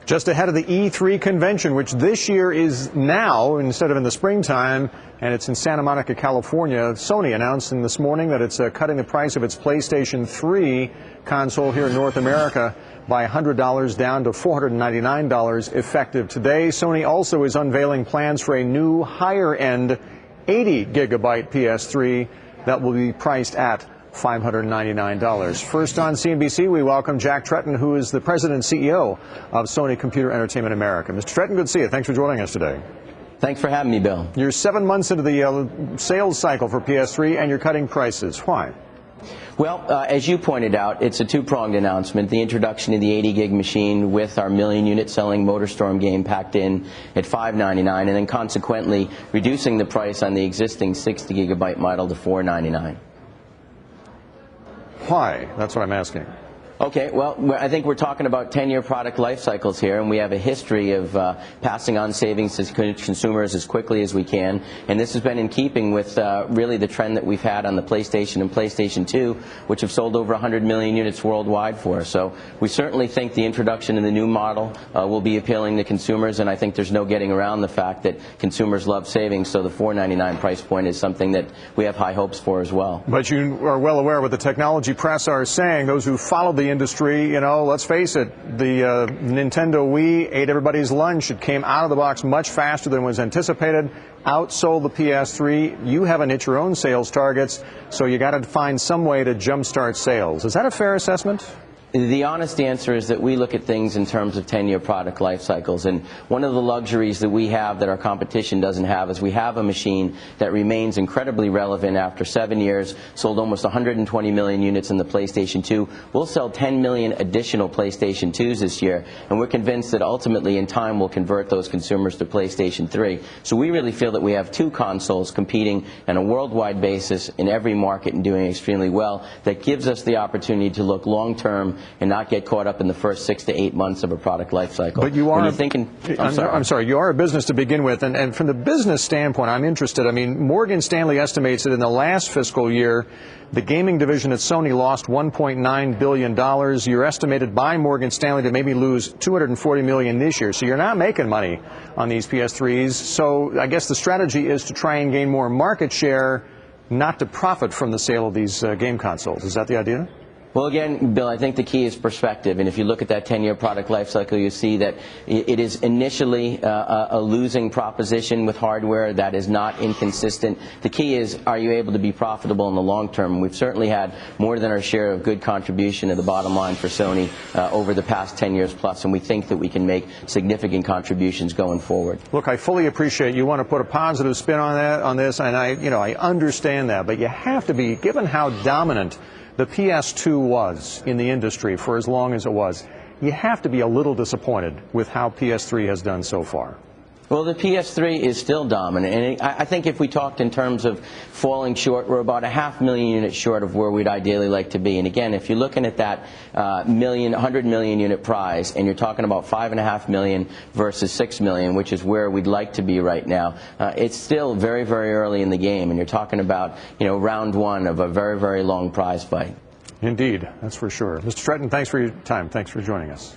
Just ahead of the E3 convention, which this year is now instead of in the springtime, and it's in Santa Monica, California. Sony announcing this morning that it's cutting the price of its PlayStation 3 console here in North America by $100 down to $499 effective today. Sony also is unveiling plans for a new higher-end 80-gigabyte PS3 that will be priced at $599. First on CNBC, we welcome Jack Tretton, who is the president and CEO of Sony Computer Entertainment America. Mr. Tretton, good to see you. Thanks for joining us today. Thanks for having me, Bill. You're 7 months into the sales cycle for PS3, and you're cutting prices. Why? Well, as you pointed out, it's a two-pronged announcement. The introduction of the 80-gig machine with our million-unit selling Motorstorm game packed in at $599, and then consequently reducing the price on the existing 60-gigabyte model to $499. Why? That's what I'm asking. Okay, well, I think we're talking about 10-year product life cycles here, and we have a history of passing on savings to consumers as quickly as we can, and this has been in keeping with really the trend that we've had on the PlayStation and PlayStation 2, which have sold over 100 million units worldwide for us. So we certainly think the introduction of the new model will be appealing to consumers, and I think there's no getting around the fact that consumers love savings, so the $499 price point is something that we have high hopes for as well. But you are well aware what the technology press are saying. Those who followed the industry, you know, let's face it, the Nintendo Wii ate everybody's lunch. It came out of the box much faster than was anticipated, outsold the PS3. You haven't hit your own sales targets, so you got to find some way to jumpstart sales. Is that a fair assessment? The honest answer is that we look at things in terms of 10-year product life cycles, and one of the luxuries that we have that our competition doesn't have is we have a machine that remains incredibly relevant after 7 years, sold almost 120 million units in the PlayStation 2. We'll sell 10 million additional PlayStation 2s this year, and we're convinced that ultimately in time we'll convert those consumers to PlayStation 3. So we really feel that we have two consoles competing on a worldwide basis in every market and doing extremely well. That gives us the opportunity to look long-term and not get caught up in the first 6 to 8 months of a product life cycle. But you are I'm sorry, you are a business to begin with, and from the business standpoint, I'm interested. I mean, Morgan Stanley estimates that in the last fiscal year, the gaming division at Sony lost $1.9 billion. You're estimated by Morgan Stanley to maybe lose $240 million this year. So you're not making money on these PS3s. So I guess the strategy is to try and gain more market share, not to profit from the sale of these game consoles. Is that the idea? Well, again, Bill, I think the key is perspective, and if you look at that 10-year product life cycle, you see that it is initially a losing proposition with hardware that is not inconsistent. The key is, are you able to be profitable in the long term? And we've certainly had more than our share of good contribution to the bottom line for Sony over the past 10 years plus, and we think that we can make significant contributions going forward. Look, I fully appreciate you want to put a positive spin on this, and I understand that, but you have to be, given how dominant the PS2 was in the industry for as long as it was, you have to be a little disappointed with how PS3 has done so far. Well, the PS3 is still dominant, and I think if we talked in terms of falling short, we're about 500,000 units short of where we'd ideally like to be. And again, if you're looking at that 100 million unit prize, and you're talking about 5.5 million versus 6 million, which is where we'd like to be right now, it's still very, very early in the game, and you're talking about, you know, round one of a very, very long prize fight. Indeed, that's for sure. Mr. Tretton, thanks for your time. Thanks for joining us.